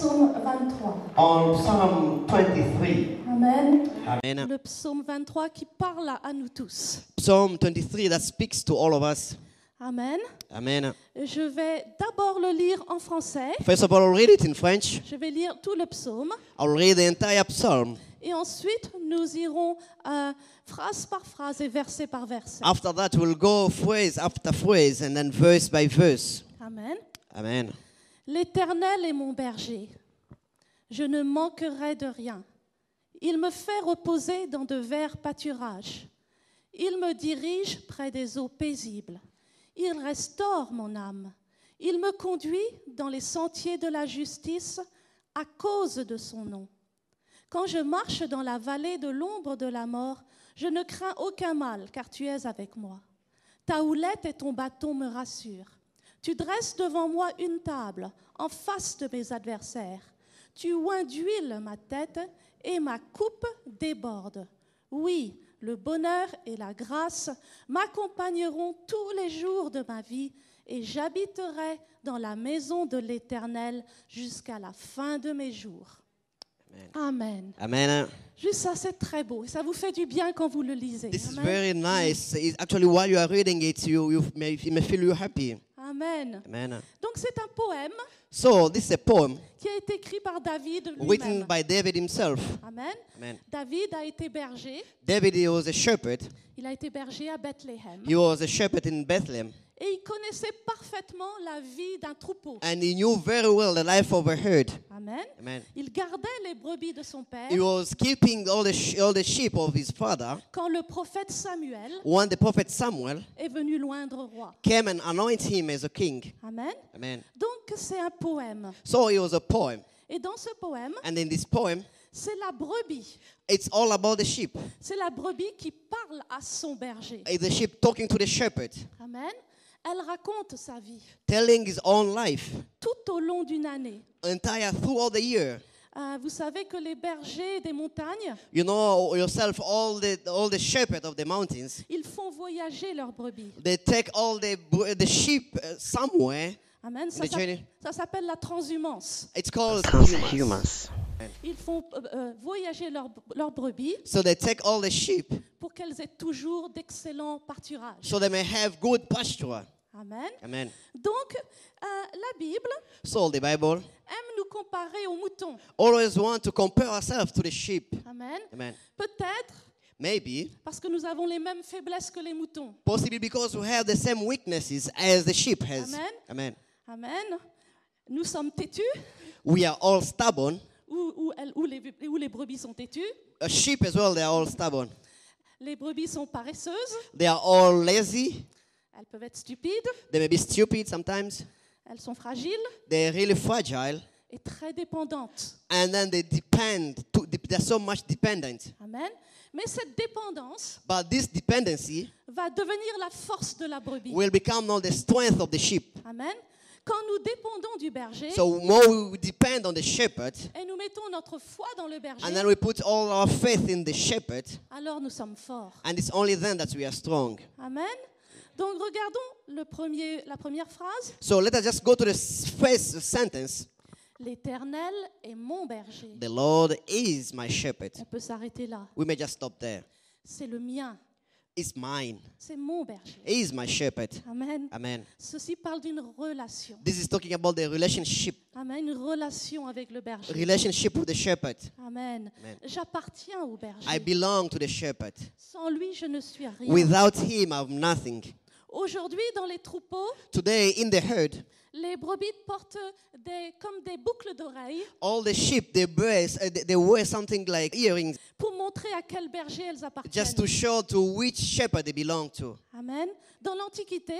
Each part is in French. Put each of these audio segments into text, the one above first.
psaume 23. on Psalm 23. Amen. Amen. Le psaume 23 qui parle à nous tous. Psalm 23 that speaks to all of us. Amen. Amen. Je vais d'abord le lire en français. First of all, I'll read it in French. Je vais lire tout le psaume. I'll read the entire psalm. Et ensuite, nous irons phrase par phrase et verset par verset. After that, we'll go phrase after phrase and then verse by verse. Amen. Amen. L'Éternel est mon berger. Je ne manquerai de rien. Il me fait reposer dans de verts pâturages. Il me dirige près des eaux paisibles. Il restaure mon âme. Il me conduit dans les sentiers de la justice à cause de son nom. Quand je marche dans la vallée de l'ombre de la mort, je ne crains aucun mal, car tu es avec moi. Ta houlette et ton bâton me rassurent. Tu dresses devant moi une table en face de mes adversaires. Tu oins d'huile ma tête et ma coupe déborde. Oui, le bonheur et la grâce m'accompagneront tous les jours de ma vie et j'habiterai dans la maison de l'Éternel jusqu'à la fin de mes jours. Amen. Amen. Juste ça, c'est très beau. Et ça vous fait du bien quand vous le lisez. This is Amen. very nice. Actually, while you are reading it, it may feel you happy. Amen. Amen. Donc c'est un poème So this is a poem qui a été écrit par David written lui-même. by David himself. Amen. Amen. David a été berger. David, he was a shepherd. Il a été berger à Bethléem. He was a shepherd in Bethlehem. Et il connaissait parfaitement la vie d'un troupeau. And he knew very well the life of a herd. Amen. Amen. Il gardait les brebis de son père. He was keeping all the sheep of his father. Quand le prophète Samuel When the prophet Samuel est venu loindre roi. came and anointed him as a king. Amen. Amen. Donc c'est un poème. So it was a poem. Et dans ce poème, And in this poem, c'est la brebis. it's all about the sheep. C'est la brebis qui parle à son berger. It's the sheep talking to the shepherd, Amen. Elle raconte sa vie telling his own life, tout au long d'une année. entire throughout the year. Vous savez que les bergers des montagnes, You know yourself, all the shepherds of the mountains, ils font voyager leurs brebis. they take all the sheep somewhere. Amen. The journey. Ça s'appelle la transhumance. It's called Transhumance. Ils font voyager leurs brebis So they take all the sheep pour qu'elles aient toujours d'excellents pâturages. so they may have good pasture. Amen. Amen. Donc, la Bible So the Bible aime nous comparer aux moutons. always want to compare ourselves to the sheep. Amen. Amen. Peut-être Maybe, parce que nous avons les mêmes faiblesses que les moutons. possibly because we have the same weaknesses as the sheep has. Amen. Amen. Amen. Nous sommes têtus, We are all stubborn. ou les brebis sont têtues. A sheep as well, they are all stubborn. Les brebis sont paresseuses. They are all lazy. Elles peuvent être stupides. They may be stupid sometimes. Elles sont fragiles They're really fragile. et très dépendantes. And then they're so much dependent. Amen. Mais cette dépendance But this dependency va devenir la force de la brebis. will become now the strength of the sheep. Amen. Quand nous dépendons du berger So more we depend on the shepherd, et nous mettons notre foi dans le berger, and then we put all our faith in the shepherd, alors nous sommes forts. and it's only then that we are strong. Amen. Donc regardons la première phrase. So let us just go to the first sentence. L'Éternel est mon berger. The Lord is my shepherd. On peut s'arrêter là. We may just stop there. C'est le mien. It's mine. C'est mon berger. He is my shepherd. Amen. Amen. Ceci parle d'une relation. This is talking about the relationship. Amen. Une relation avec le berger. Relationship with the shepherd. Amen. Amen. J'appartiens au berger. I belong to the shepherd. Sans lui, je ne suis rien. Without him, I'm nothing. Aujourd'hui, dans les troupeaux, Today, in the herd, les brebis portent comme des boucles d'oreilles all the sheep, they wear something like earrings pour montrer à quel berger elles appartiennent. just to show to which shepherd they belong to. Amen. Dans l'Antiquité,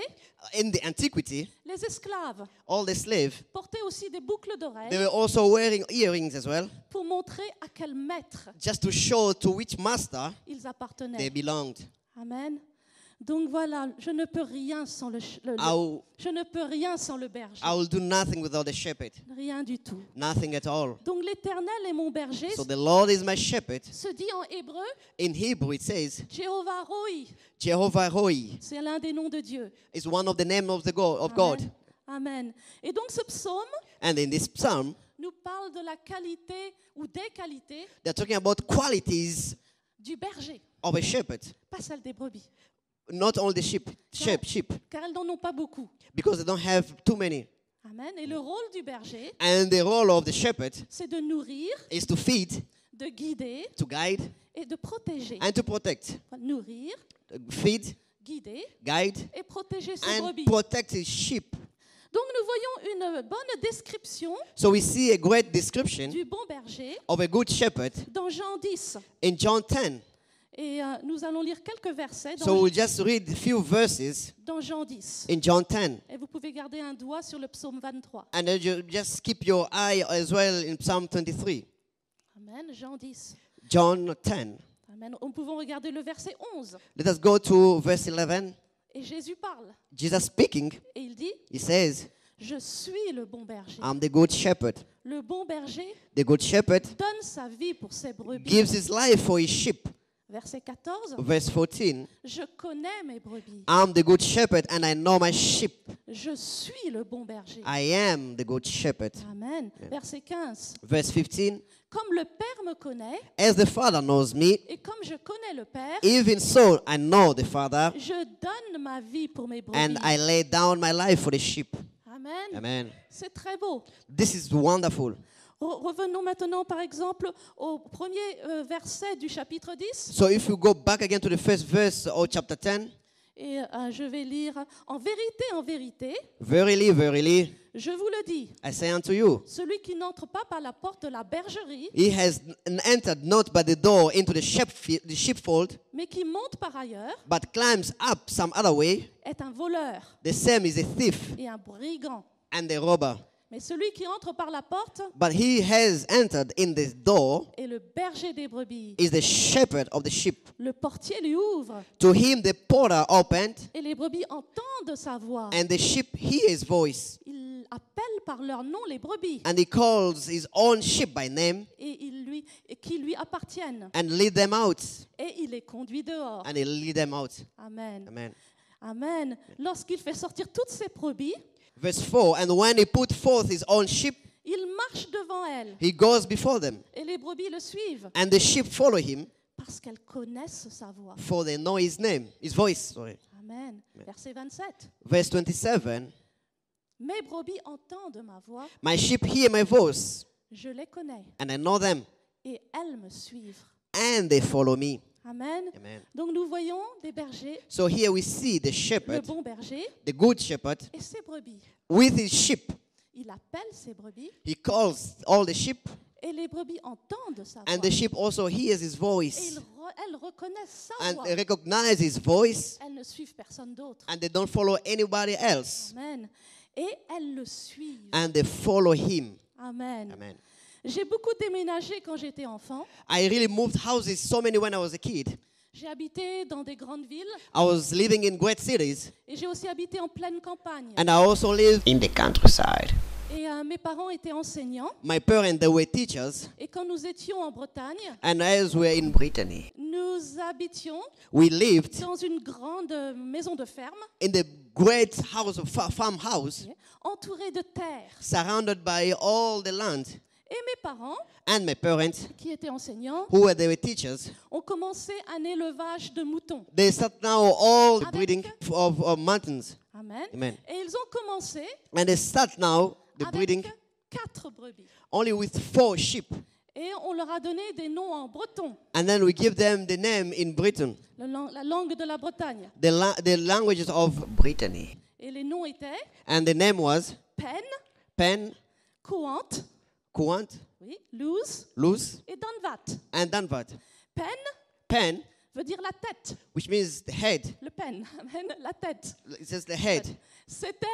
In the antiquity, les esclaves all the slaves, portaient aussi des boucles they d'oreilles were also wearing earrings as well, pour montrer à quel maître just to show to which master ils they appartenaient. belonged. Amen. Donc voilà, je ne peux rien sans je ne peux rien sans le berger. I will do nothing without the shepherd. Rien du tout. Nothing at all. Donc l'Éternel est mon berger. So the Lord is my shepherd. Se dit en hébreu In Hebrew it says, Jéhovah Roi. Jehovah Roi C'est l'un des noms de Dieu. is one of the names of God. Amen. Amen. Et donc ce psaume And in this psalm, nous parle de la qualité ou des qualités They're talking about qualities du berger, of a shepherd. pas celles des brebis, Not all the sheep, car elles n'en ont pas beaucoup. because they don't have too many. Amen. Et le rôle du berger, And the role of the shepherd c'est de nourrir, is to feed, de guider to guide, et de protéger. and to protect. Nourrir, Feed, guider guide, et protéger ses and brebis. protect his sheep. Donc nous voyons une bonne description So we see a great description du bon berger of a good shepherd dans Jean 10. in John 10. Et nous allons lire quelques versets So we'll just read a few verses dans Jean 10. in John 10. Et vous pouvez garder un doigt sur le psaume 23. And then you just keep your eye as well in Psalm 23. Amen. Jean 10. John 10. Amen. Nous pouvons regarder le verset 11. Let us go to verse 11. Et Jésus parle. Jesus speaking, Et il dit, he says, je suis le bon berger. I'm the good shepherd. Le bon berger The good shepherd donne sa vie pour ses brebis. gives his life for his sheep. Verset 14. Verse 14. Je connais mes brebis. I'm the good shepherd and I know my sheep. Je suis le bon berger. I am the good shepherd. Amen. Verset 15. Verse 15. Comme le Père me connaît As the Father knows me, et comme je connais le Père, even so I know the Father, je donne ma vie pour mes brebis. and I lay down my life for the sheep. Amen. Amen. C'est très beau. This is wonderful. Revenons maintenant par exemple au premier verset du chapitre 10. So if you go back again to the first verse of chapter 10, Et je vais lire en vérité, verily, verily, je vous le dis, I say unto you, celui qui n'entre pas par la porte de la bergerie, he has entered not by the door into the sheepfold, mais qui monte par ailleurs, but climbs up some other way. est un voleur The same is a thief et un brigand. and a robber. Mais celui qui entre par la porte But he has entered in this door est le berger des brebis. is the shepherd of the sheep. Le portier lui ouvre To him the porter opened, et les brebis entendent sa voix. and the sheep hear his voice. Il appelle par leur nom les brebis And he calls his own sheep by name et qui lui appartiennent. and lead them out. Et il les conduit dehors. And he lead them out. Amen. Amen. Amen. Lorsqu'il fait sortir toutes ses brebis, Verse 4, and when he put forth his own sheep, il marche devant elles. he goes before them. Et les brebis le suivent And the sheep follow him, parce qu'elles connaissent sa voix. for they know his name, his voice. Sorry. Amen. Verset 27. Verse 27, Mes brebis entendent ma voix, my sheep hear my voice, je les connais and I know them, et elles me suivent. and they follow me. Amen. Amen. Donc nous voyons des bergers, So here we see the le shepherd, bon berger the good shepherd, et ses brebis. with his sheep. Il appelle ses brebis He calls all the sheep, et les brebis entendent sa and voix. the sheep also hears his Et voice, elles reconnaissent sa and voix. they recognize his voice, Elles ne suivent personne d'autre. and they don't follow anybody else, Amen. Et elles le suivent. and they follow him. Amen. Amen. J'ai beaucoup déménagé quand j'étais enfant. I really moved houses so many when I was a kid. J'ai habité dans des grandes villes I was living in great cities, et j'ai aussi habité en pleine campagne. and I also lived in the countryside. Et mes parents étaient enseignants. My parents, they were teachers, Et quand nous étions en Bretagne, and as we were in Brittany, nous habitions we lived dans une grande maison de ferme, in the great house of farmhouse, entourée de terre. surrounded by all the land. Et mes parents, And my parents, qui étaient enseignants, they were teachers, ont commencé un élevage de moutons. they start now all the Avec- breeding of mountains. Amen. Amen. Et ils ont commencé And they start now the avec breeding 4 brebis. only with 4 sheep. Et on leur a donné des noms en breton, And then we give them the name in Britain, la langue de la Bretagne. the languages of Brittany. Et les noms étaient And the name was Pen, Pen, Coant, Coant, oui, Luz Luz, et Danvat. and Danvat. Pen Pen, veut dire la tête. which means the head. Le pen, amen, la tête. It says the head. C'était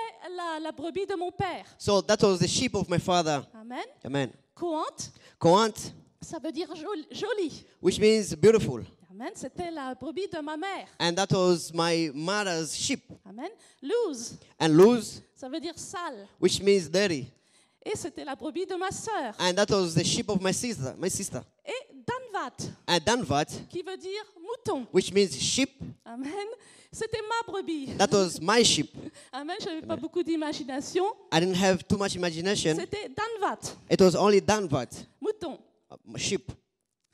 la brebis de mon père. So that was the sheep of my father. Amen. Amen. Coant, Coant, ça veut dire joli. which means beautiful. Amen. C'était la brebis de ma mère. And that was my mother's sheep. Amen. Luz, And Luz, ça veut dire sale. which means dirty. Et c'était la brebis de ma sœur. And that was the sheep of my sister. Et Danvat, And Danvat, qui veut dire mouton. which means sheep. Amen. C'était ma brebis. That was my sheep. Amen. Je n'avais pas beaucoup d'imagination. I didn't have too much imagination. C'était Danvat, It was only Danvat, mouton. sheep.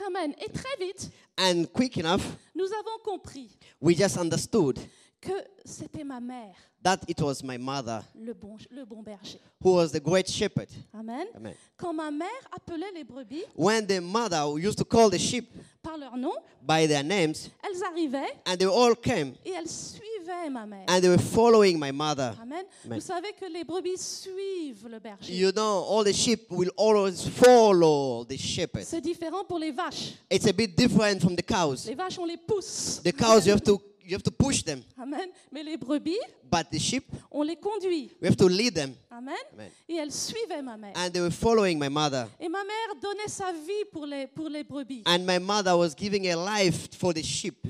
Amen. Et très vite, And quick enough, nous avons compris we just understood que c'était ma mère, that it was my mother le bon berger. who was the great shepherd. Amen. Amen. Quand ma mère appelait les brebis When the mother used to call the sheep par leur nom, by their names, elles arrivaient and they all came, et elles suivaient ma mère. and they were following my mother. Amen. Amen. Vous savez que les brebis suivent le berger. You know, all the sheep will always follow the shepherd. C'est différent pour les vaches. It's a bit different from the cows. Les vaches, on les pousse. The cows, you have to push them, Amen. Mais les brebis, but the sheep, on les conduit. we have to lead them. Amen. Amen. Et elles suivaient ma mère. And they were following my mother. Et ma mère donnait sa vie pour les brebis. And my mother was giving her life for the sheep.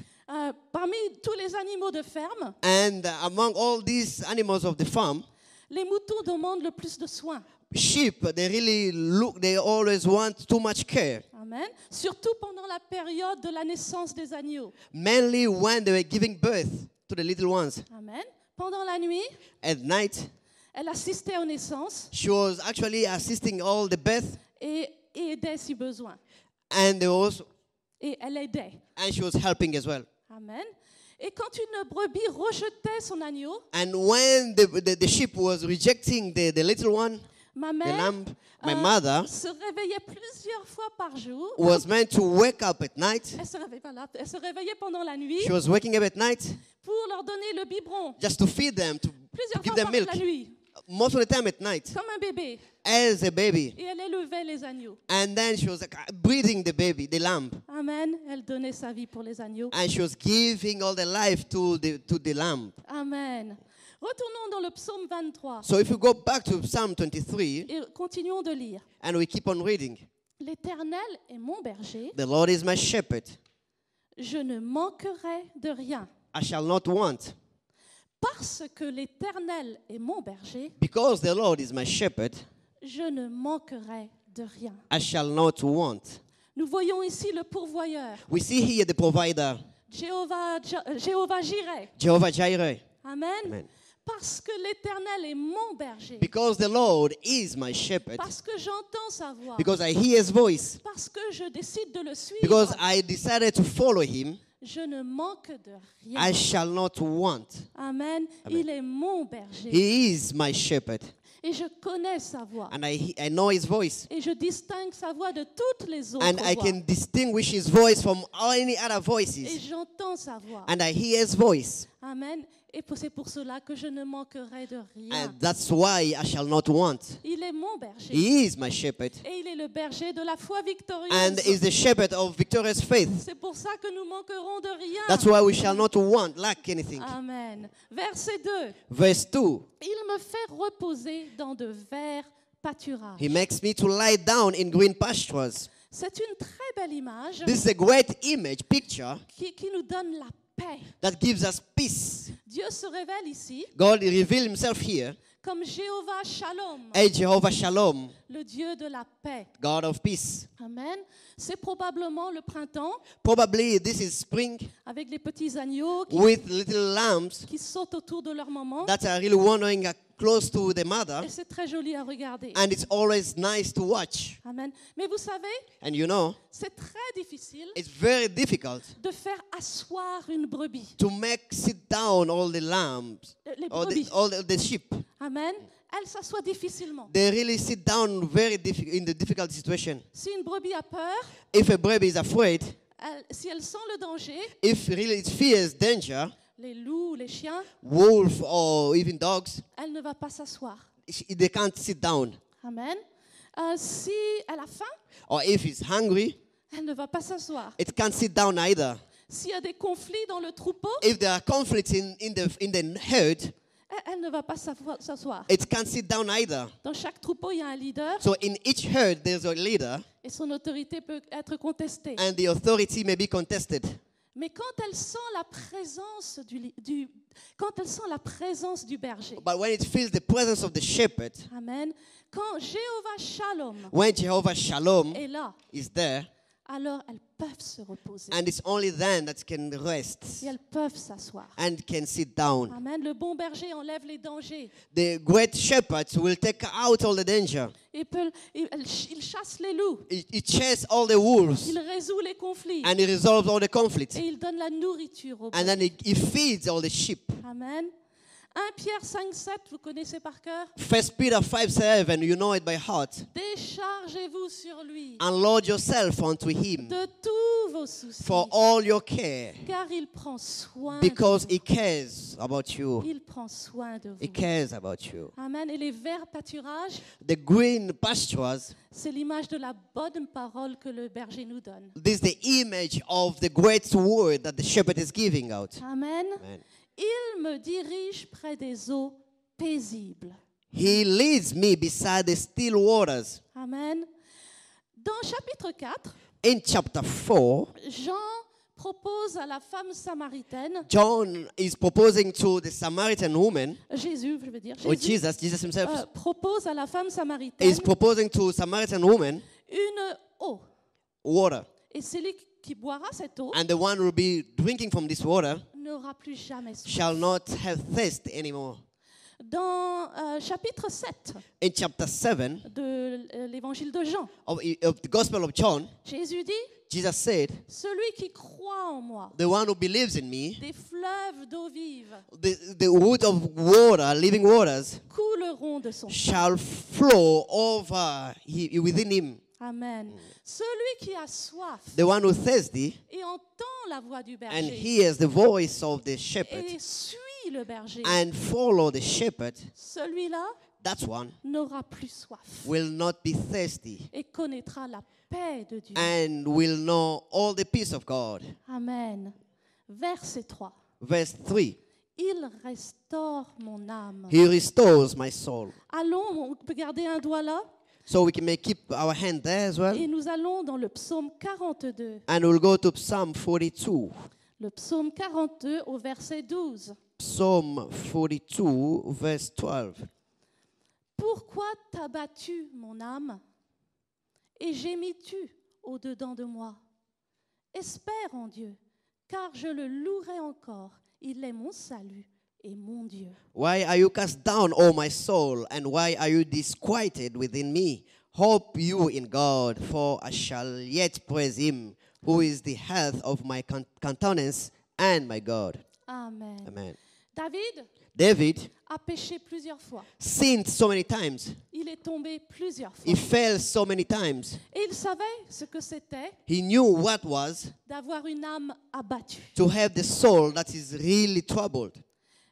Parmi tous les animaux de ferme, And among all these animals of the farm, les moutons demandent le plus de soins. sheep, they always want too much care. Amen. Surtout pendant la période de la naissance des agneaux. Mainly when they were giving birth to the little ones. Amen. Pendant la nuit, At night, elle assistait aux naissances she was actually assisting all the birth, et aidait si besoin. and Et elle aidait. she was helping as well. Amen. Et quand une brebis rejetait son agneau, And when the sheep was rejecting the little one, ma the mère lamb, my mother se réveillait plusieurs fois par jour. was meant to wake up at night. Elle se réveillait pendant la nuit She was waking up at night pour leur donner le biberon. just to feed them, to Plusieurs give fois them par milk. la nuit, Most of the time at night, comme un bébé. as a baby. Et elle élevait les agneaux. And then she was breeding the baby, the lamb. Amen. Elle donnait sa vie pour les agneaux. And she was giving all the life to the lamb. Amen. Retournons dans le psaume 23 So if we go back to Psalm 23, et continuons de lire. and we keep on reading, L'Éternel est mon berger, the Lord is my shepherd. je ne manquerai de rien. I shall not want. Parce que l'Éternel est mon berger, Because the Lord is my shepherd, je ne manquerai de rien. I shall not want. Nous voyons ici le pourvoyeur, We see here the provider, Jéhovah Jireh. Jehovah Jireh. Amen. Amen. Parce que l'Éternel est mon berger, Because the Lord is my shepherd. parce que j'entends sa voix, Because I hear his voice. parce que je décide de le suivre, Because I decided to follow him, je ne manque de I rien. shall not want. Amen. Il est mon berger He is my shepherd. et je connais sa voix And I know his voice. et je distingue sa voix de toutes les autres And I voix. can distinguish his voice from any other Et voices. j'entends sa voix. And I hear his voice. Amen. Et c'est pour cela que je ne manquerai de rien. And that's why I shall not want. Il est mon berger. He is my shepherd. Et il est le berger de la foi victorieuse. And is the shepherd of victorious faith. C'est pour ça que nous manquerons de rien. That's why we shall not want, lack anything. Amen. Verset 2. Verse 2. Il me fait reposer dans de verts pâturages. He makes me to lie down in green pastures. C'est une très belle image This is a great image, picture, qui nous donne la paix. that gives us peace. Dieu se révèle ici God revealed himself here comme Jéhovah Shalom, as Jehovah Shalom, le Dieu de la paix. God of peace. Amen. C'est probablement le printemps Probably this is spring avec les petits agneaux with little lambs qui sautent autour de leur maman. that are really wandering close to the mother. Et c'est très joli à regarder. And it's always nice to watch. Amen. Mais vous savez, And you know, c'est très difficile it's very difficult de faire asseoir une brebis. to make sit down all the lambs Les or brebis. all the sheep. Amen. Elle s'assoit difficilement. They really sit down very in the difficult situation. Si une brebis a peur, If a baby is afraid, si elle sent le danger, if really it fears danger, les loups, les chiens, wolf or even dogs, elle ne va pas s'asseoir. they can't sit down. Amen. Si elle a faim, Or if it's hungry, elle ne va pas s'asseoir. it can't sit down either. S'il y a des conflits dans le troupeau, If there are conflicts in the herd, elle ne va pas s'asseoir. it can't sit down either. Dans chaque troupeau, il y a un leader So in each herd, there's a leader, et son autorité peut être contestée. and the authority may be contested. Mais quand elle sent la présence quand elle sent la présence du berger, But when it feels the presence of the shepherd, amen. Quand Jéhovah Shalom when Jehovah Shalom est là, is there, alors elles peuvent se reposer. And it's only then that can rest Et elles peuvent s'asseoir. and can sit down. Amen. Le bon berger enlève les dangers. The great shepherd will take out all the danger. Il chasse les loups. He chases all the wolves Il résout les conflits. and he resolves all the conflicts. Et il donne la nourriture aux And then he feeds all the sheep. Amen. 1 Pierre 5, 7, vous connaissez par cœur. 1 Peter 5:7, you know it by heart. Déchargez-vous sur lui Unload yourself unto him de tous vos soucis, for all your care, car il prend soin because de he cares about vous. you. Il prend soin de He vous. cares about you. Amen. Et les verts pâturages, The green pastures, c'est l'image de la bonne parole que le berger nous donne. this is the image of the great word that the shepherd is giving out. Amen. Amen. Il me dirige près des eaux paisibles. He leads me beside the still waters. Amen. Dans chapitre 4, In chapter 4, Jean propose à la femme samaritaine, John is proposing to the Samaritan woman, Jésus, je veux dire, or Jésus Jesus himself propose à la femme samaritaine is proposing to Samaritan woman une eau. water. Et celui qui boira cette eau And the one who will be drinking from this water n'aura plus jamais soif. shall not have thirst anymore. Dans chapitre 7 In chapter 7 de l'évangile de Jean, of the Gospel of John, Jésus dit, Jesus said, celui qui croit en moi, the one who believes in me, des fleuves d'eau vive the wood of water, living waters, couleront de son sein. shall flow over within him. Amen. Celui qui a soif The one who thirsty et entend la voix du and berger hears the voice of the shepherd et suit le berger, and follow the shepherd, celui-là that one n'aura plus soif will not be thirsty et connaîtra la paix de Dieu. and will know all the peace of God. Amen. Verset 3. Verse 3. Il restaure mon âme. He restores my soul. Allons, on peut garder un doigt là, So we may keep our hand there as well. et nous allons dans le psaume 42. And we'll go to Psalm 42. Le psaume 42 au verset 12. Psalm 42, verse 12. Pourquoi t'as battu mon âme et gémis-tu au-dedans de moi? Espère en Dieu, car je le louerai encore. Il est mon salut et mon Dieu. Why are you cast down, O my soul, and why are you disquieted within me? Hope you in God, for I shall yet praise him, who is the health of my countenance and my God. Amen. Amen. David David a péché plusieurs fois. sinned so many times. Il est tombé plusieurs fois. He fell so many times. Et il savait ce que c'était He knew what was d'avoir une âme abattue. to have the soul that is really troubled.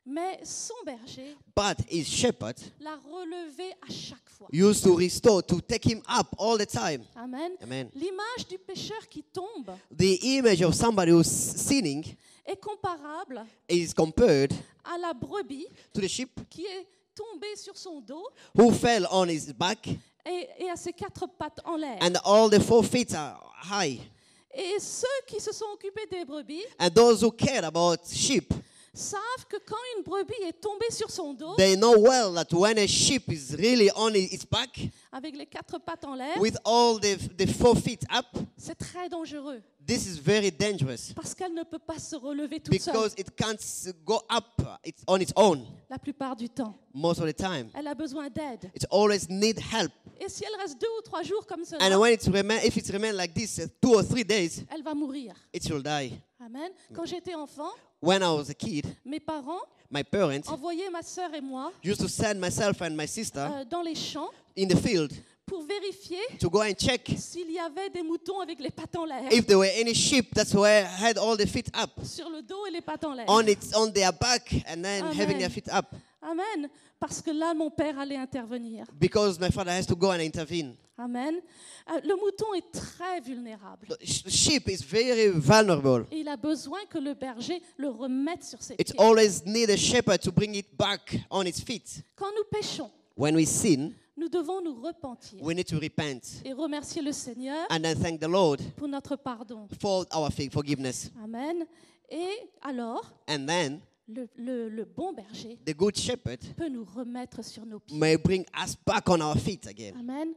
Mais son berger But his shepherd l'a relevé à chaque fois. used to restore, to take him up all the time. Amen. Amen. L'image du pécheur qui tombe The image of somebody who's sinning est comparable is compared à la brebis to the sheep qui est tombée sur son dos who fell on his back et à ses quatre pattes en l'air. and all the 4 feet are high. Et ceux qui se sont occupés des brebis And those who care about sheep, savent que quand une brebis est tombée sur son dos they know well that when a sheep is really on its back avec les quatre pattes en l'air, with all the 4 feet up, c'est très dangereux this is very dangerous parce qu'elle ne peut pas se relever toute seule because it can't go up on its own la plupart du temps. most of the time. Elle a besoin d'aide. It always need help. Et si elle reste 2 ou 3 jours comme And cela, when if it remains like this 2 or 3 days, elle va mourir. it will die. Amen. Quand j'étais enfant, When I was a kid, mes parents my parents envoyaient ma sœur et moi used to send myself and my sister dans les champs in the field pour vérifier to go and check s'il y avait des moutons avec les pattes en l'air, if there were any sheep that had all the feet up sur le dos et les pattes en l'air. on their back and then Amen. having their feet up, Amen. Parce que là, mon père allait intervenir. because my father has to go and intervene. Amen. Le mouton est très vulnérable. The sheep is very vulnerable. Et il a besoin que le berger le remette sur ses It pieds. always needs a shepherd to bring it back on its feet. Quand nous péchons, When we sin, nous devons nous repentir we need to repent et remercier le Seigneur and then thank the Lord pour notre pardon. for our forgiveness. Amen. Et alors, And then le bon berger the good shepherd peut nous remettre sur nos pieds. may bring us back on our feet again. Amen.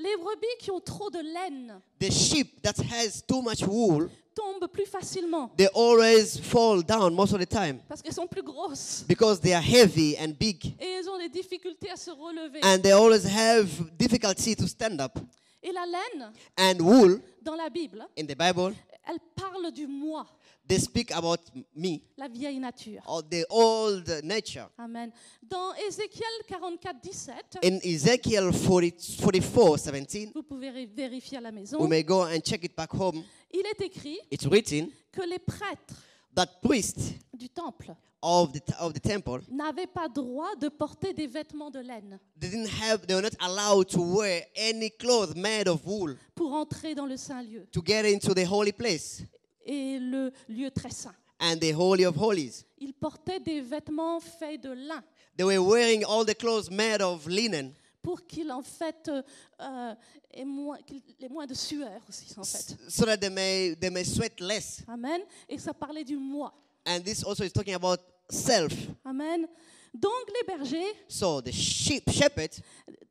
Les brebis qui ont trop de laine The sheep that has too much wool, tombent plus facilement they always fall down most of the time parce qu'elles sont plus grosses because they are heavy and big, et elles ont des difficultés à se relever. and they always have difficulty to stand up. Et la laine, And wool dans la Bible, in the Bible, elle parle du moi, they speak about me la vieille nature. or the old nature. Amen. Dans Ézéchiel 44, 17, In Ezekiel 44:17, vous pouvez vérifier à la maison, we may go and check it back home. il est écrit It's written que les prêtres that priests du temple of the temple, n'avaient pas droit de porter des vêtements de laine they were not allowed to wear any clothes made of wool pour entrer dans le Saint-Lieu to get into the holy place et le lieu très saint. and the holy of holies. Ils portaient des vêtements faits de lin They were wearing all the clothes made of linen pour qu'il en fait ait moins de sueur aussi en fait. so that they may sweat less. Amen. Et ça parlait du moi. And this also is talking about self. Amen. Donc les bergers So the shepherd,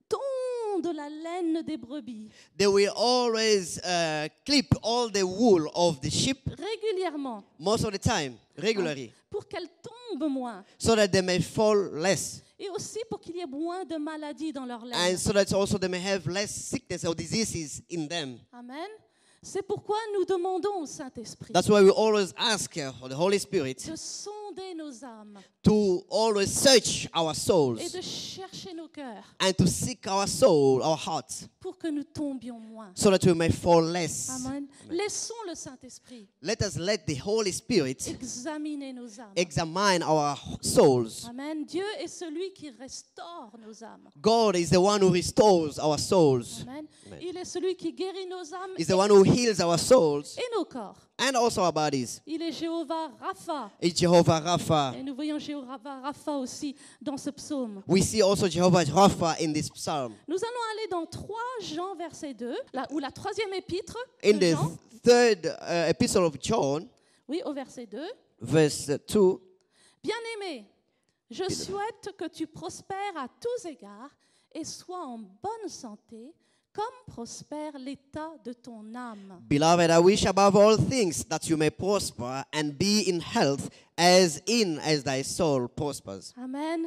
tondent de la laine des brebis they will always clip all the wool of the sheep régulièrement most of the time, regularly, pour qu'elles tombent moins so that they may fall less. et aussi pour qu'il y ait moins de maladies dans leur laine. And so that also they may have less sickness or diseases in them. Amen. C'est pourquoi nous demandons au Saint-Esprit That's why we always ask for the Holy Spirit de sonder nos âmes to always search our et souls de chercher nos cœurs and to seek our soul, our hearts, pour que nous tombions moins. so that we may fall less. Amen. Laissons le Saint-Esprit Let the Holy Spirit examiner nos âmes. examine our souls. Amen. Dieu est celui qui restaure nos âmes. God is the one who restores our souls. Amen. Il est celui qui guérit nos âmes He's the one who heals our souls et nos corps. and also our bodies. Il est Jéhovah Rapha. It's Jehovah Rapha. Et nous voyons Jéhovah Rapha aussi dans ce psaume. We see also Jehovah Rapha in this psalm. Nous allons aller dans 3 Jean verset 2, ou la troisième épître In de the Jean. third epistle of John, Oui, au verset 2. verse 2, Bien-aimé, je souhaite que tu prospères à tous égards et sois en bonne santé, comme prospère l'état de ton âme. Beloved, I wish above all things that you may prosper and be in health as thy soul prospers. Amen.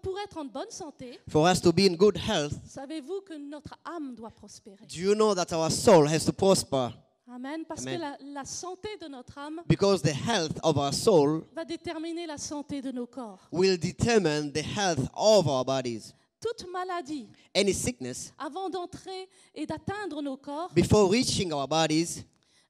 Pour être en bonne santé, For us to be in good health, savez-vous que notre âme doit prospérer? do you know that our soul has to prosper? Amen. Parce Amen. que la santé de notre âme Because the health of our soul va déterminer la santé de nos corps. will determine the health of our bodies. Toute maladie, Any sickness, avant d'entrer et d'atteindre nos corps, before reaching our bodies,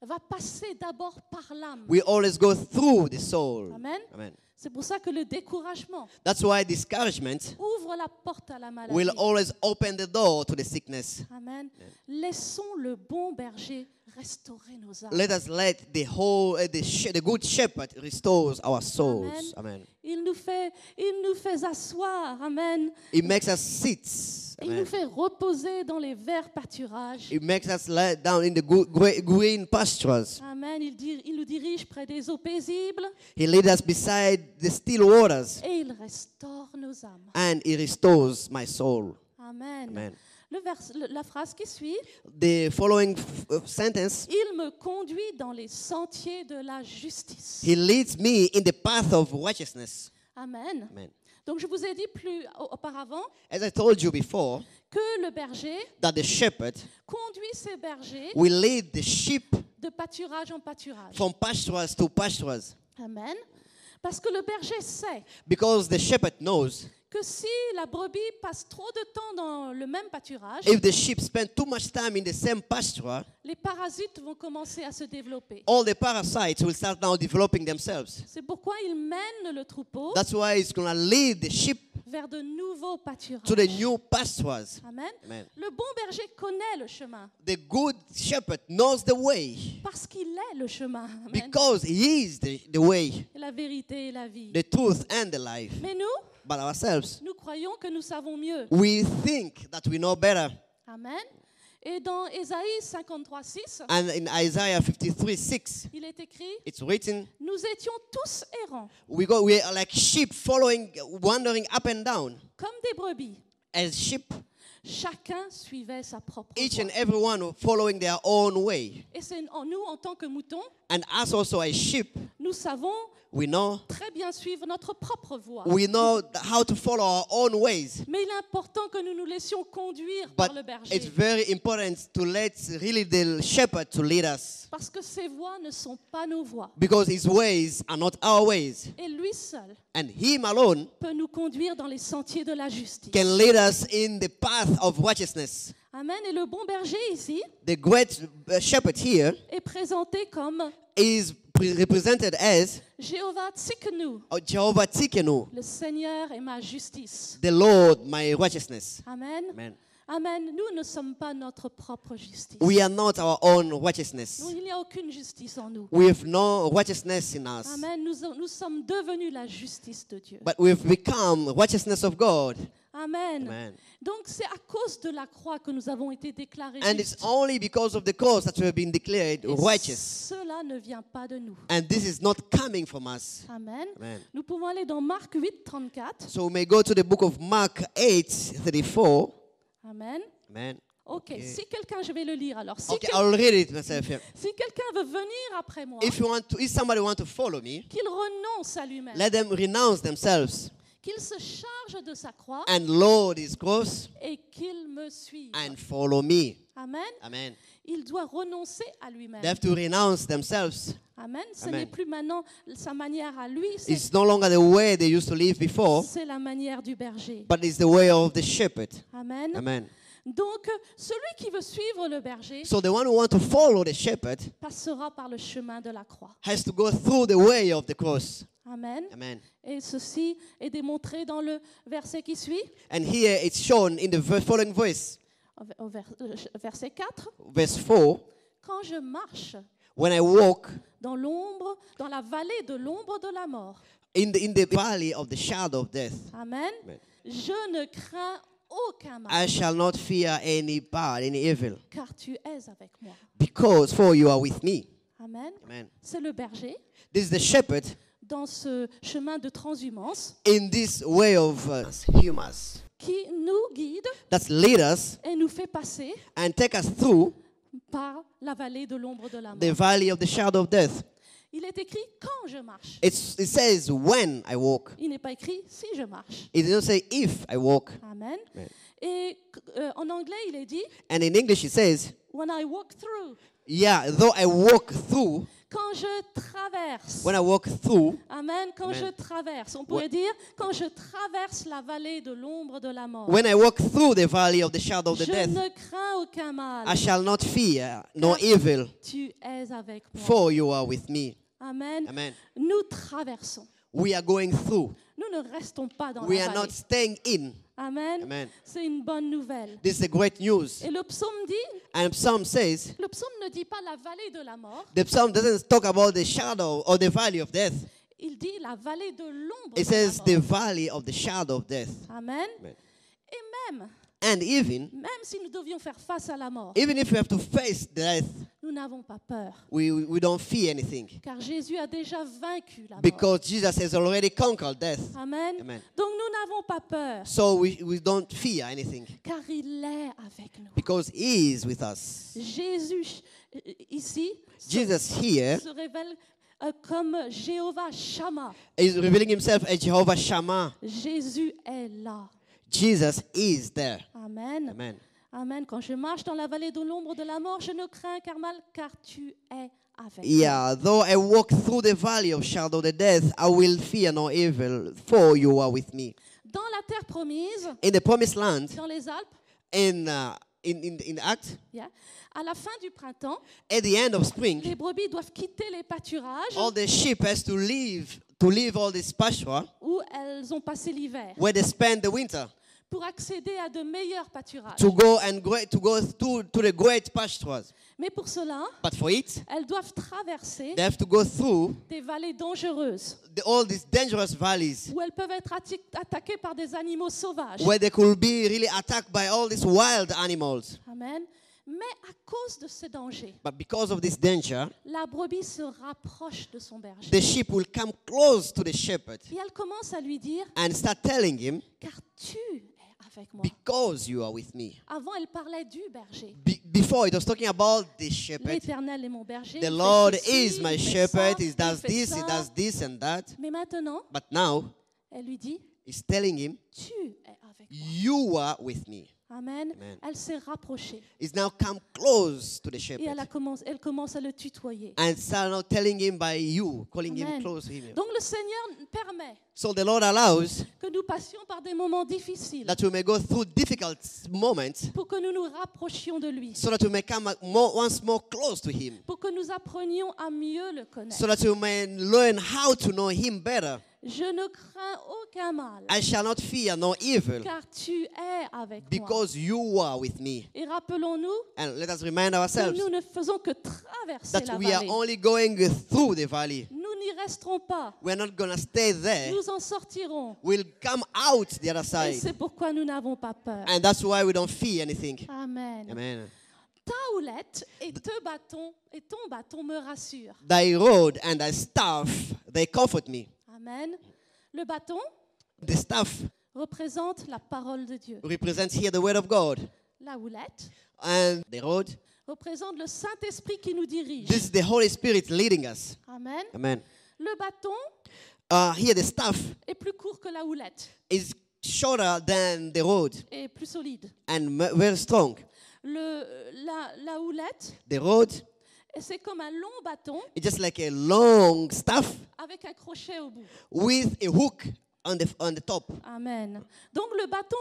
va passer d'abord par l'âme. we always go through the soul. Amen. Amen. C'est pour ça que le découragement That's why discouragement ouvre la porte à la maladie. will always open the door to the sickness. Amen. Laissons le bon berger restaurer nos âmes. Let us let the good shepherd restores our souls. Amen. Il nous fait asseoir. Amen. It makes us sit. Il nous Amen. fait reposer dans les verts pâturages. It makes us lie down in the green pastures. Amen. Il nous dirige près des eaux paisibles He leads us beside the still waters, et il restaure nos âmes. and he restores my soul. Amen. Amen. La phrase qui suit, The following sentence, il me conduit dans les sentiers de la justice. he leads me in the path of righteousness. Amen. Amen. Donc je vous ai dit plus auparavant As I told you before, que le berger that the shepherd conduit ses bergers will lead the sheep de pâturage en pâturage. from pastures to pastures, Amen. Parce que le berger sait because the shepherd knows que si la brebis passe trop de temps dans le même pâturage, if the sheep spend too much time in the same pasture, les parasites vont commencer à se développer. all the parasites will start now developing themselves. C'est pourquoi il mène le troupeau That's why it's going to lead the sheep vers de nouveaux pâturages. to the new pastures. Amen. Amen. Le bon berger connaît le chemin The good shepherd knows the way, parce qu'il est le chemin. Amen. because he is the way, La vérité et la vie. the truth, and the life. Mais nous, But ourselves, nous croyons que nous savons mieux. we think that we know better. Amen. Et dans Ésaïe 53:6, And in Isaiah 53:6, il est écrit, it's written, nous étions tous errants, we are like sheep wandering up and down. comme des brebis. As sheep, Chacun suivait sa propre Each voie. and everyone following their own way. Et c'est nous, en tant que moutons, And us also as sheep, nous savons we know très bien suivre notre propre voie. how to follow our own ways. Mais il est important que nous nous laissions conduire But par le it's berger. very important to let really the shepherd to lead us. Parce que ses voies ne sont pas nos voies. Because his ways are not our ways. Et lui seul And him alone peut nous conduire dans les sentiers de la justice. can lead us in the path of righteousness. Amen. Et le bon berger ici The great shepherd here est présenté comme is represented as Jéhovah Tsikenu, Jehovah Tzidkenu, le Seigneur est ma justice. the Lord my righteousness. Amen. Amen. Amen. Nous ne sommes pas notre propre justice. We are not our own righteousness. Nous, il n'y a aucune justice en nous. We have no righteousness in us. Amen. Nous sommes devenus la justice de Dieu. But we've become righteousness of God. Amen. Amen. Donc c'est à cause de la croix que nous avons été déclarés And it's justes. only because of the cross that we have been declared Et righteous. cela ne vient pas de nous. And this is not coming from us. Amen. Amen. Nous pouvons aller dans Marc 8, 34. So we may go to the book of Mark 8:34. Amen. Amen. Ok, Okay. si quelqu'un, je vais le lire alors. Si, Okay, I'll read it myself here. si quelqu'un veut venir après moi, If somebody want to follow me, qu'il renonce à lui-même, let them renounce themselves qu'il se charge de sa croix and load his cross et qu'il me suive. and follow me. Amen. Amen. Il doit renoncer à lui-même. They have to renounce themselves. Amen. Ce Amen. n'est plus maintenant sa manière à lui, It's no longer the way they used to live before, c'est la manière du berger. but it's the way of the shepherd. Amen. Amen. Donc, celui qui veut suivre le berger So the one who wants to follow the shepherd passera par le chemin de la croix. has to go through the way of the cross. Amen. Amen. Et ceci est démontré dans le verset qui suit, And here it's shown in the following verse, verset 4. verse 4. Quand je marche When I walk dans l'ombre, dans la vallée de l'ombre de la mort. in the valley of the shadow of death, Amen. Amen. Je ne crains aucun mal, I shall not fear any bad, any evil, car tu es avec moi. because for you are with me. Amen. Amen. C'est le berger This is the shepherd dans ce chemin de transhumance in this way of humus qui nous guide that lead us et nous fait passer and take us through par la vallée de l'ombre de la the mort. valley of the shadow of death. Il est écrit quand je marche. It says when I walk. Il n'est pas écrit si je marche. It doesn't say if I walk. Amen. Amen. Et en anglais, il est dit And in English it says, when I walk through. yeah, though I walk through, Quand je traverse. when I walk through, Amen. Quand Amen. je traverse. On pourrait dire quand je traverse la vallée de l'ombre de la mort. when I walk through the valley of the shadow of the Je death, ne crains aucun mal. I shall not fear nor evil, Tu es avec moi. for you are with me. Amen. Amen. Nous traversons. We are going through. Nous ne restons pas dans We la are vallée. not staying in. Amen. Amen. C'est une bonne nouvelle. This is the great news. Et le psaume dit, And Psalm says, le psaume ne dit pas la vallée de la mort, the Psalm doesn't talk about the shadow or the valley of death. il dit la vallée de l'ombre It de la says mort. the valley of the shadow of death. Amen. Amen. Et même And even si nous devions faire face à la mort, if we have to face death, nous n'avons pas peur, we don't fear anything. car Jésus a déjà vaincu la mort. Because Jesus has already conquered death. Amen. Amen. Donc nous n'avons pas peur, So we don't fear anything. car il est avec nous. Because He is with us. Jésus, ici, Jesus here se révèle comme Jéhovah Shammah. is revealing Himself as Jehovah Shammah. Jésus est là. Jesus is there. Amen. Amen. Amen. Quand je marche dans la vallée de l'ombre de la mort, je ne crains qu'un mal, car tu es avec moi. Yeah, though I walk through the valley of shadow of the death, I will fear no evil, for you are with me. Dans la terre promise, In the promised land, dans les Alpes, in Acts, yeah, à la fin du printemps, at the end of spring, les brebis doivent quitter les pâturages all the sheep has to leave all this pasture où elles ont passé l'hiver where they spend the winter pour accéder à de meilleurs pâturages. to go to the great pastures. Mais pour cela, But for it, elles doivent traverser they have to go through des vallées dangereuses all these dangerous valleys où elles peuvent être attaquées par des animaux sauvages. where they could be really attacked by all these wild animals. Amen. Mais à cause de ce danger, But because of this danger, la brebis se rapproche de son berger. the sheep will come close to the shepherd Et elle commence à lui dire, and start telling him, car tu es avec moi. because you are with me. Avant, elle parlait du berger. Before it was talking about the shepherd. L'Éternel est mon berger. The il fait Lord ceci, is my il fait shepherd. ça, He does il fait this, ça. he does this and that. Mais maintenant, But now elle lui dit, he's telling him, tu es avec moi. you are with me. Amen. Amen. Elle s'est rapprochée He's now come close to the et shepherd. elle commence à le tutoyer. And start now telling him by you, calling him Amen. close to him. Donc le Seigneur permet So the Lord allows que nous passions par des moments difficiles that we may go through difficult moments pour que nous nous rapprochions de lui, so that we may come once more close to him. pour que nous apprenions à mieux le connaître. So that we may learn how to know him better. Je ne crains aucun mal, I shall not fear no evil car tu es avec moi. because you are with me. Et rappelons-nous And let us remind que ourselves nous ne faisons que traverser that la we are vallée. only going through the valley. Nous n'y resterons pas. We're not going to stay there. Nous en sortirons. We'll come out the other Et side. c'est pourquoi nous n'avons pas peur. And that's why we don't fear anything. Amen. Amen. Ta houlette et ton bâton me rassurent. Thy rod and thy staff, they comfort me. Amen. Le bâton The staff représente la parole de Dieu. represents here the word of God. La houlette And the rod, représente le Saint-Esprit qui nous dirige. this is the Holy Spirit leading us. Amen. Amen. Le bâton Here the staff est plus court que la houlette is shorter than the rod et plus solide. and very strong. La houlette, The rod c'est comme un long bâton is just like a long staff avec un crochet au bout. with a hook on the top. Amen. Donc le bâton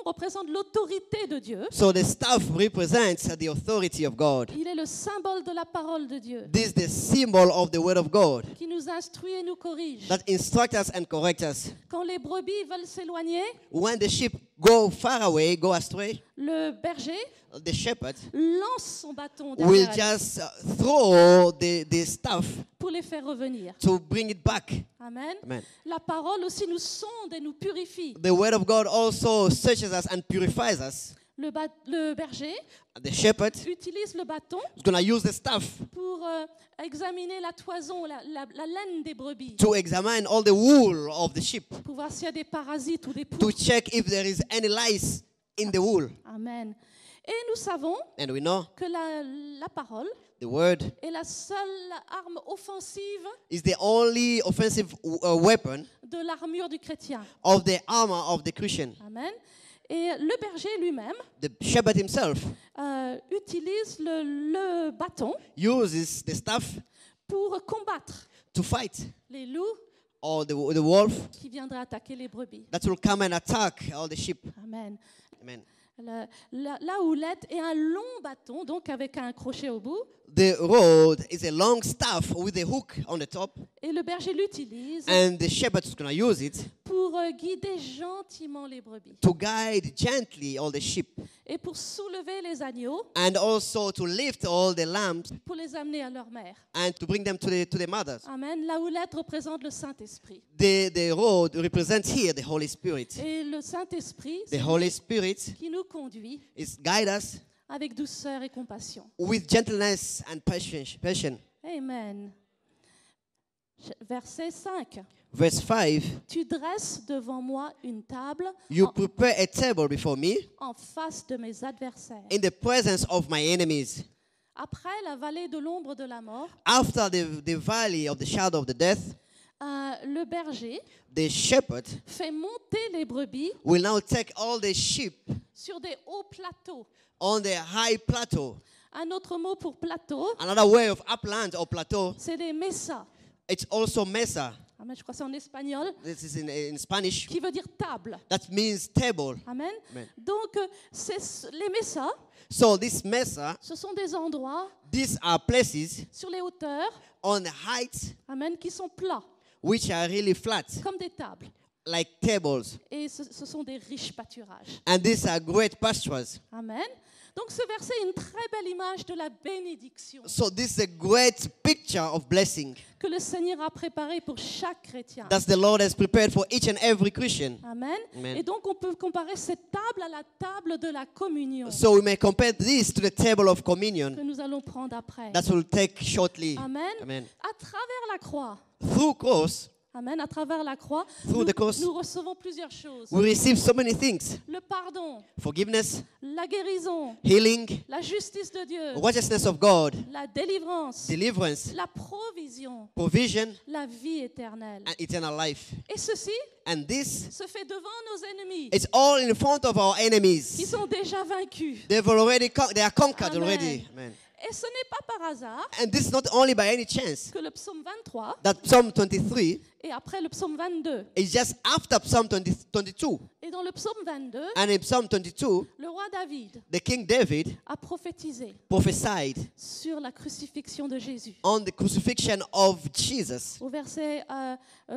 représente l'autorité de Dieu. So the staff represents the authority of God. Il est le symbole de la parole de Dieu This is the symbol of the word of God qui nous instruit et nous corrige. that instructs us and corrects us. Quand les brebis veulent s'éloigner, When the sheep go far away, go astray, le berger the shepherd lance son bâton will derrière elle just throw the staff pour les faire revenir. to bring it back. Amen. Amen. La parole aussi nous sonde et nous purifie. The word of God also searches us and purifies us. Le berger The shepherd utilise le bâton is going to use the staff pour examiner la toison, la laine des brebis, to examine all the wool of the sheep, pour voir s'il y a des parasites ou des to poux. check if there is any lice in the wool. Amen. Et nous savons And we know que la parole the word est la seule arme offensive is the only offensive weapon de l'armure du chrétien. of the armor of the Christian. Amen. Et le berger lui-même The shepherd himself utilise le bâton uses the staff pour combattre to fight, les loups or the wolf qui viendraient attaquer les brebis. that will come and attack all the sheep. Amen. Amen. La houlette est un long bâton, donc avec un crochet au bout, The rod is a long staff with a hook on the top, et le berger l'utilise and the shepherd is going to use it pour guider gentiment les brebis to guide gently all the sheep, et pour soulever les agneaux, and also to lift all the lambs pour les amener à leur mère. and to bring them to the mothers. Amen. La houlette représente le Saint-Esprit. The rod represents here the Holy Spirit. Et le Saint-Esprit, The c'est Holy lui Spirit qui nous conduit is guide us avec douceur et compassion. with gentleness and passion. Amen. Verset 5. Verse 5, Tu dresses devant moi une table you prepare a table before me en face de mes adversaires. in the presence of my enemies. Après la vallée de l'ombre de la mort, After the valley of the shadow of the death, le berger the shepherd fait monter les brebis will now take all the sheep sur des hauts plateaux. on the high plateau. Un autre mot pour plateau, Another way of upland or plateau, c'est des mesas. it's also mesa. Amen, je crois que c'est en espagnol, This is in Spanish. qui veut dire table. That means table. Amen. Amen. Donc, les mesas, So this mesa, ce sont des endroits these are places sur les hauteurs, on the heights amen, qui sont plats, which are really flat, comme des tables. like tables. Et ce sont des riches pâturages. And these are great pastures. Amen. Donc ce verset est une très belle image de la bénédiction So this is a great picture of blessing que le Seigneur a préparée pour chaque chrétien. that the Lord has prepared for each and every Christian. Amen. Amen. Et donc on peut comparer cette table à la table de la communion So we may compare this to the table of communion que nous allons prendre après. that we'll take shortly. Amen. Amen. À travers la croix, Through cross, Amen. À travers la croix, Through the cross. nous recevons plusieurs choses. We receive so many things. Le pardon, Forgiveness, la guérison, healing, la justice de Dieu, righteousness of God, la délivrance, deliverance, la provision, provision, la vie éternelle. and eternal life. Et ceci And this, se fait devant nos ennemis it's all in front of our qui enemies. sont déjà vaincus. They are conquered Amen. already. Amen. Et ce n'est pas par hasard And this is not only by any chance que le psaume 23 that Psalm 23 et après le psaume 22. is just after Psalm 22. Et dans le psaume 22, And in Psalm 22, le roi David the King David a prophétisé prophesied sur la crucifixion de Jésus. on the crucifixion of Jesus. Au verset,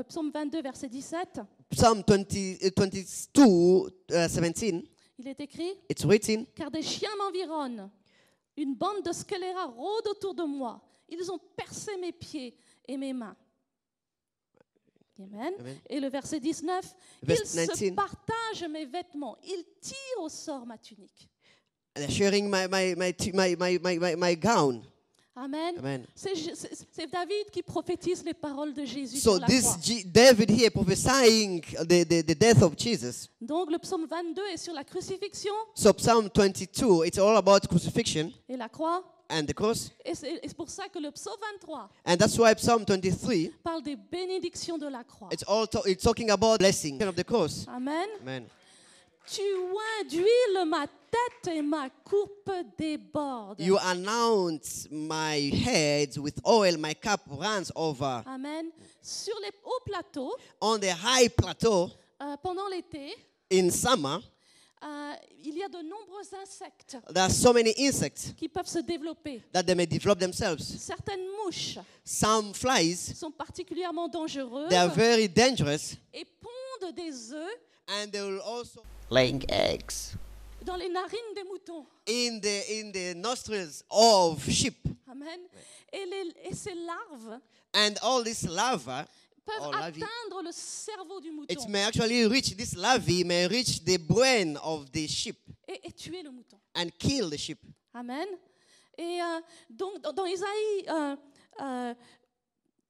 psaume 22, verset 17, Psalm 22, 17, il est écrit « it's written, Car des chiens m'environnent, une bande de scélérats rôde autour de moi. Ils ont percé mes pieds et mes mains. » Amen. Amen. Et le verset 19, Verse ils se 19. partagent mes vêtements, ils tirent au sort ma tunique. they're sharing my gown. Amen. Amen. C'est David qui prophétise les paroles de Jésus So sur la this croix. David here prophesying the death of Jesus. Donc le psaume 22 est sur la crucifixion So Psalm 22, it's all about crucifixion et la croix. and the cross. Et c'est pour ça que le psaume 23 And that's why Psalm 23, parle des bénédictions de la croix. it's talking about blessing of the cross. Amen. Amen. Tu oins d'huile ma tête et ma coupe déborde. You anoint my head with oil, my cup runs over. Amen. Sur les hauts plateaux, On the high plateau pendant l'été, in summer, il y a de nombreux insectes there are so many insects qui peuvent se développer. that they may develop themselves. Certaines mouches Some flies, sont particulièrement dangereuses they are very dangerous, et pondent des œufs and they will also laying eggs. dans les narines des moutons. in the nostrils of sheep. Amen. Et ces larves And all this larva, peuvent or larvae, atteindre le cerveau du mouton it may actually reach, this larvae may reach the brain of the sheep et tuer le mouton. and kill the sheep. Amen. Et donc, dans Isaïe,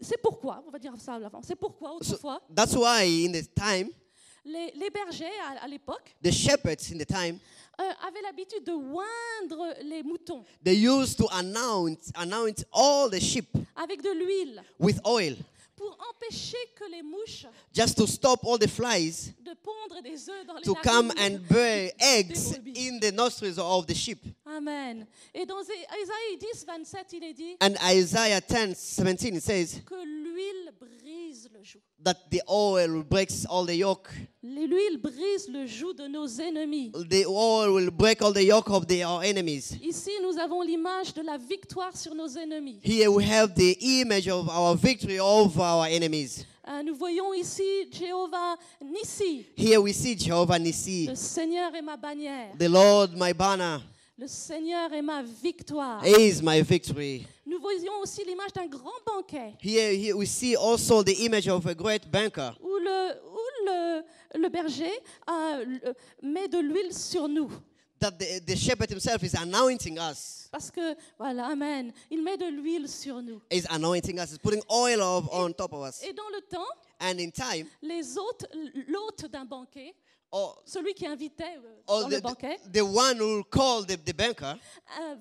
c'est pourquoi, on va dire ça avant, c'est pourquoi So autrefois, that's why in the time, les bergers à l'époque the shepherds in the time, avaient l'habitude de oindre les moutons they used to anoint all the sheep avec de l'huile with oil, pour empêcher que les mouches just to stop all the flies de pondre des œufs dans les to come narines and bear des eggs brebis. in the nostrils of the sheep. Amen. Et dans Isaïe 10, 27, il est dit And Isaiah 10:17 it says que l'huile brise le joug. that the oil breaks all the yoke. L'huile brise le joug de nos ennemis. The oil will break all the yoke of our enemies. Ici, nous avons l'image de la victoire sur nos ennemis. Here we have the image of our victory over our enemies. Nous voyons ici Jéhovah Nissi. Here we see Jehovah Nissi, Le Seigneur est ma bannière. the Lord my banner. Le Seigneur est ma victoire. He is my victory. Nous voyons aussi l'image d'un grand banquet Here we see also the image of a great banquer où le berger met de l'huile sur nous. that the shepherd himself is anointing us. Parce que, voilà, amen, il met de l'huile sur nous. Is anointing us, is putting oil on top of us. Et dans le temps, And in time, l'hôte d'un banquet, or, celui qui invitait or dans le banquet, the one who called the banquer,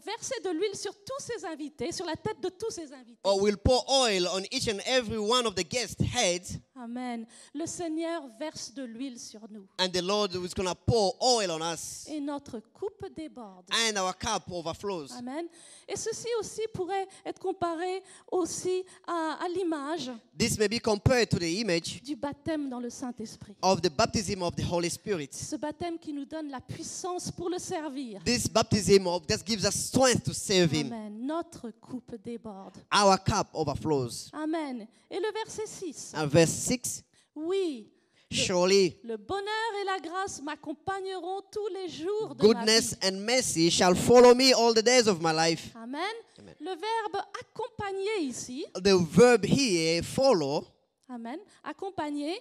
versait de l'huile sur tous ses invités, sur la tête de tous ses invités. or will pour oil on each and every one of the guests' heads, Amen. Le Seigneur verse de l'huile sur nous. and the Lord is going to pour oil on us, Et notre coupe déborde. and our cup overflows. Amen. Et ceci aussi pourrait être comparé aussi à l'image This may be compared to the image du baptême dans le Saint-Esprit. of the baptism of the Holy Spirit. Ce baptême qui nous donne la puissance pour le servir. This baptism that gives us strength to serve Him. Amen. Notre coupe déborde. Our cup overflows. Amen. Et le verset 6. And verse 6, Oui, surely le bonheur et la grâce m'accompagneront tous les jours de goodness ma vie. and mercy shall follow me all the days of my life. Amen. Le verbe accompagner ici, The verb here, follow, amen, accompagner,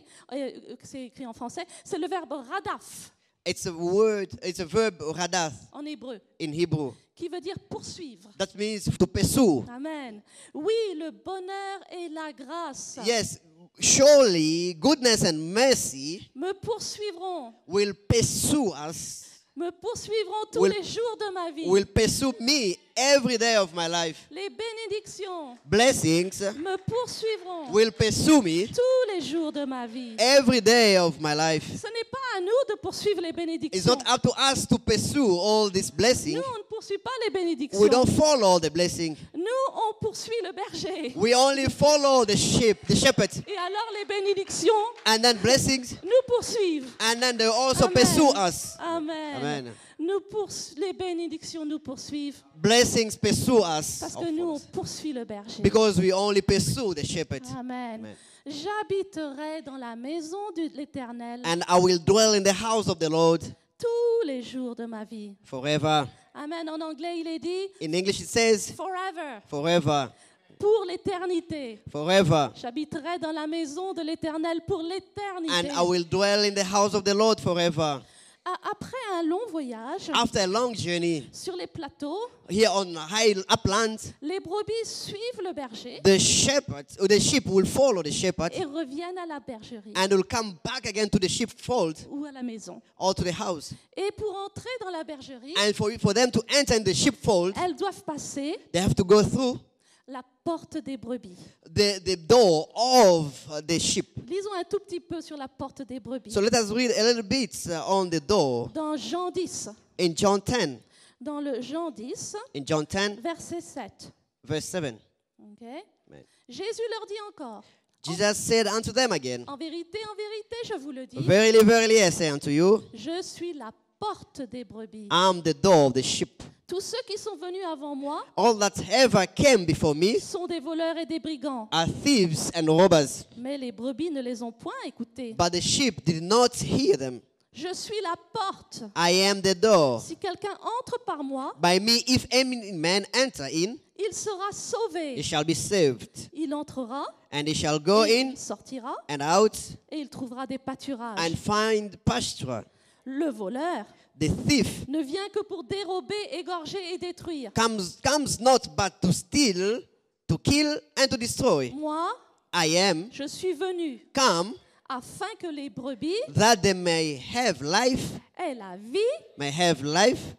c'est écrit en français, c'est le verbe radaf it's a verb radath en hébreu, in Hebrew. qui veut dire poursuivre. That means to pursue. Amen. Oui, le bonheur et la grâce Yes, surely goodness and mercy me poursuivront, will pursue us, me poursuivront tous Will- les jours de ma vie. will pursue me every day of my life. Les bénédictions Blessings me poursuivront will pursue me tous les jours de ma vie. every day of my life. Ce n'est pas à nous de poursuivre les It's bénédictions. not up to us to pursue all this blessing. Nous, on ne poursuit pas les bénédictions. We don't follow the blessing. Nous, on poursuit le berger. We only follow the sheep, the shepherd. Et alors les bénédictions And then blessings, nous poursuivent. and then they also Amen. pursue us. Amen. Amen. Les bénédictions nous poursuivent Blessings pursue us parce que nous, on poursuit le berger. because we only pursue the shepherd. Amen. Amen. J'habiterai dans la maison de l'Éternel And I will dwell in the house of the Lord tous les jours de ma vie. forever. Amen. En anglais, il est dit In English it says forever, forever, pour l'éternité. forever. J'habiterai dans la maison de l'Éternel pour l'éternité. And I will dwell in the house of the Lord forever. Après un long voyage After a long journey sur les plateaux, here on high uplands, les brebis suivent le berger the shepherd or the sheep will follow the shepherd et reviennent à la bergerie and will come back again to the sheepfold ou à la maison. or to the house. Et pour entrer dans la bergerie, And for them to enter in the sheepfold, elles doivent passer they have to go through la porte des brebis. the door of the sheep. Lisons un tout petit peu sur la porte des brebis. So let us read a little bit on the door Dans Jean 10, in John 10. dans le Jean 10, In John 10, verset 7. verse 7. Ok? Amen. Jésus leur dit encore, Jesus said unto them again, en vérité, je vous le dis, Verily, verily, I say unto you, je suis la porte des brebis. I am the door of the sheep. Tous ceux qui sont venus avant moi All that ever came before me sont des voleurs et des brigands. are thieves and robbers, Mais les brebis ne les ont point écoutés. but the sheep did not hear them. Je suis la porte. I am the door. Si quelqu'un entre par moi, By me, if any man enter in, il sera he sauvé. shall be saved, Il entrera, and he shall go in il sortira and out et il trouvera des pâturages. and find pasture. Le voleur The thief ne vient que pour dérober, égorger et détruire. comes not but to steal, to kill, and to destroy. Moi, I am je suis venu come afin que les brebis that they may have life, aient la vie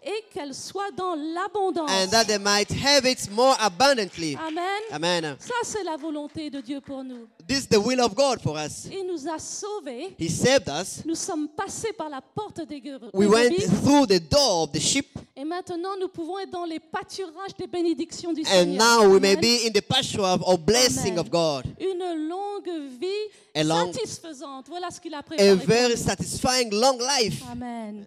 et qu'elles soient dans l'abondance. and that they might have it more abundantly. Amen. Amen. Ça, c'est la volonté de Dieu pour nous. This is the will of God for us. Il nous a sauvés. He saved us. Nous sommes passés par la porte des We went brebis. through the door of the sheep, Et maintenant, nous pouvons être dans les pâturages des bénédictions du and Seigneur. now we may Amen. be in the pasture of blessing Amen. of God. Une longue vie A long- satisfaisante. Voilà ce qu'il a A préparé. pour very nous. satisfying long life. Amen.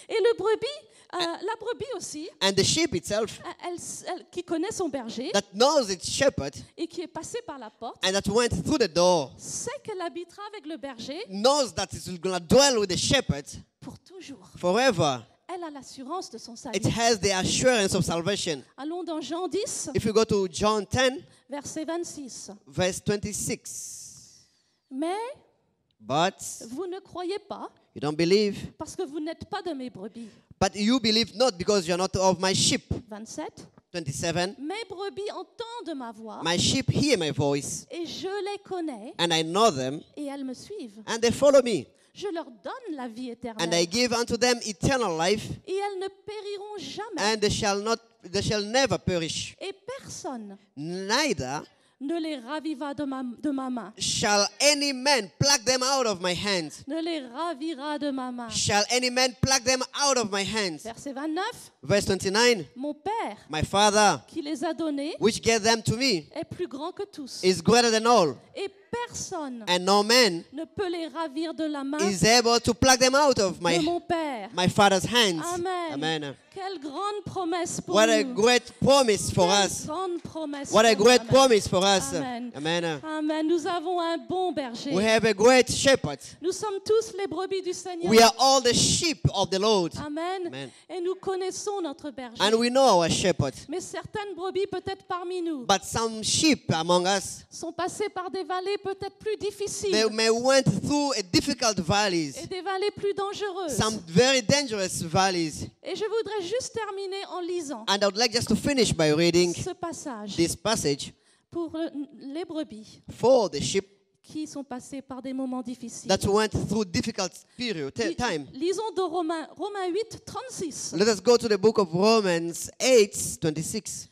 Et le brebis, la brebis aussi, And the sheep itself elle qui connaît son berger that knows its shepherd et qui est passée par la porte, and that went through the door sait qu'elle habitera avec le berger knows that it's going to dwell with the shepherd pour toujours. forever. Elle a l'assurance de son salut. It has the assurance of salvation. Allons dans Jean 10, If you go to John 10, verset 26. verse 26. Mais But vous ne croyez pas you don't believe, parce que vous n'êtes pas de mes brebis. but you believe not because you're not of my sheep. 27. 27. Mes brebis entendent ma voix My sheep hear my voice, et je les connais and I know them, et elles me suivent. and they follow me. Je leur donne la vie And I éternelle give unto them eternal life, et elles ne périront jamais and they shall never perish. et personne Neither ne les ravira de ma main. shall any man pluck them out of my hand. Ne les ravira de ma main. Shall any man pluck them out of my hand? Verset 29. Verse 29. Mon Père My Father, qui les a donnés which gave them to me, est plus grand que tous. is greater than all, Et personne and no man ne peut les ravir de la main is able to pluck them out of de mon Père. my Father's hands. Amen. Amen. Quelle grande promesse pour What a nous. great promise for Quelle us. grande promesse What a pour great nous. promise for us. Amen. Amen. Amen. Nous avons un bon berger. We have a great shepherd. Nous sommes tous les brebis du Seigneur. We are all the sheep of the Lord. Amen. Amen. Et nous connaissons notre berger. And we know our shepherd. Mais certaines brebis, peut-être parmi nous, But some sheep among us, sont passées par des vallées peut-être plus difficiles they may went through a difficult valleys, et des vallées plus dangereuses. some very dangerous valleys. Et je voudrais juste terminer en lisant And I would like just to finish by reading ce passage this passage pour les brebis for the sheep qui sont passés par des moments difficiles. that went through difficult period, time. Lisons de Romains 8, 36. Let us go to the book of Romans 8:26.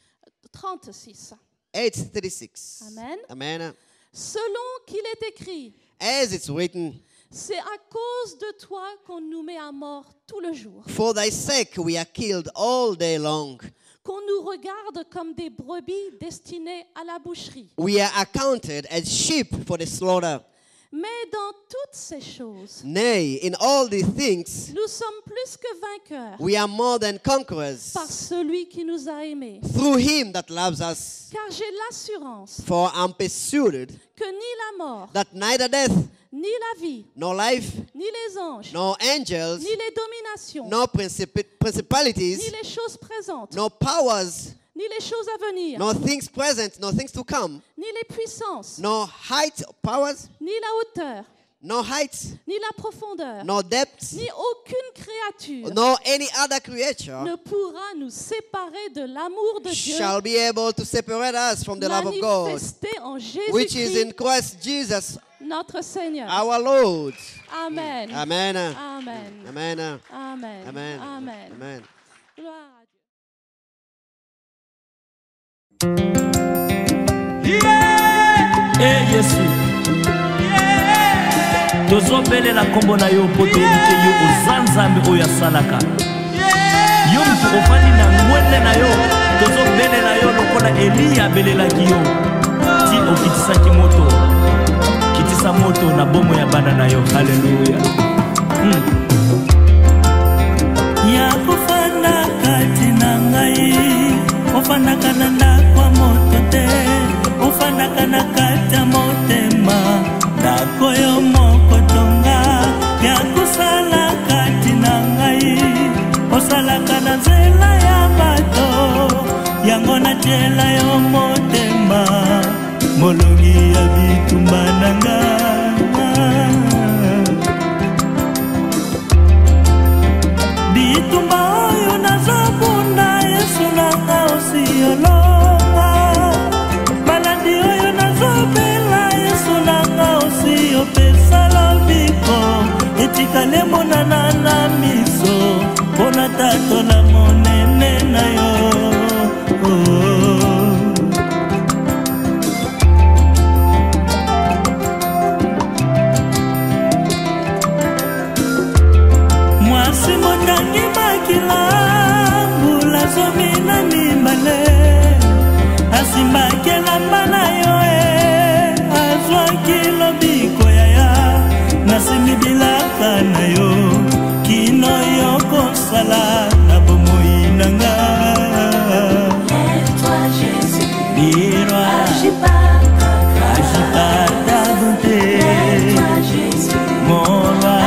36. 8:36. Amen. Amen. Selon qu'il est écrit, As it's written, c'est à cause de toi qu'on nous met à mort tout le jour, for thy sake we are killed all day long. qu'on nous regarde comme des brebis destinées à la boucherie. We are accounted as sheep for the slaughter. Mais dans toutes ces choses, Nay, in all these things, nous sommes plus que vainqueurs we are more than conquerors par celui qui nous a aimés. through him that loves us. Car j'ai l'assurance For I'm persuaded que ni la mort, that neither death, ni la vie, nor life, ni les anges, nor angels, ni les dominations, nor principalities, ni les choses présentes, nor powers, ni les choses à venir, nor things present, nor things to come, ni les puissances, nor height powers, ni la hauteur, nor height, ni la profondeur, nor depth, ni aucune créature nor any other creature ne pourra nous séparer de l'amour de Dieu shall be able to separate us from the love of God, manifesté en which is in Jésus-Christ, Christ Jesus, notre Seigneur. our Lord. Amen. Amen. Amen. Amen. Amen. Amen. Amen. Amen. Gloire à Dieu. Eh Yesu tozobelela kombo na yo po toyebi te yo oza nzambe oyo asalaka yo moto ofandi na ngwende na yo tozobelela yo lokola Eliya abelelaki yo ti okitisaki moto kitisa moto na bomo ya bana na yo. Haleluya. Ya kofanda kati na ngai ofandaka na ndako ya moto te ofandaka na kati ya motema ndako yo moko tonga ya kosala kati na ngai osalaka na nzela ya bato yango natiela yo motema molongi ya bitumba na ngai bitumba oyo nazobunda Yesu nanga osiyolonga maladi oyo nazobela Yesu nanga osiyopesa lobiko etikale monana na miso mpona tatola monene na yo. Mwasi motangi makila mbula zomi na mibale asimbaki elamba na yo azwaki lobiko yaya nasimi bilaka na yo kino yo kosala na bomoi na nga. Lirwa agipa ta bonté mon roi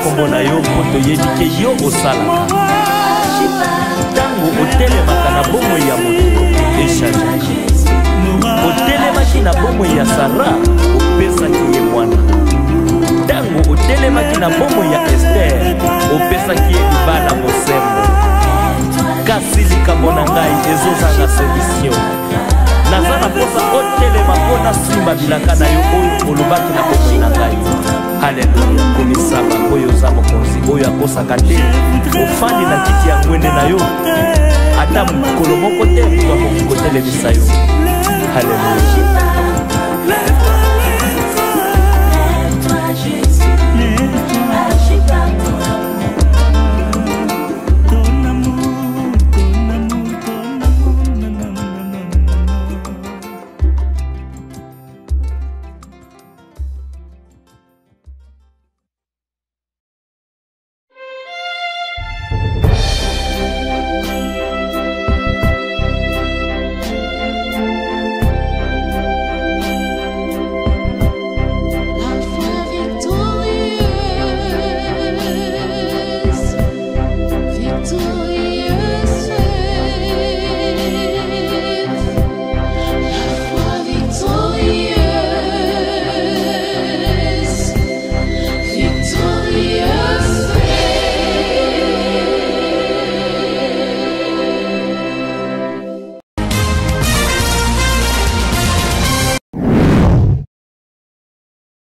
kombo na yo po toyebi ke yo osalaka Tango otelemaka na bomoi ya moto echange. Otelemaki na bomoi ya Sara opesaki ye mwana. Tango otelemaki na bomoi ya Esther opesaki ye libala mosembo. Kasi likambo na ngai ezozanga solution. Naza na posa otelema mpona simba bilaka na yo oyo olobaki na bomoi na ngai. Haleluya, komisama oyo oza mokonzi oyo akosaka te. Ofandi na kiti ya ngwende na yo ata mokolo moko te moto akoki kotelemisa yo. Haleluya.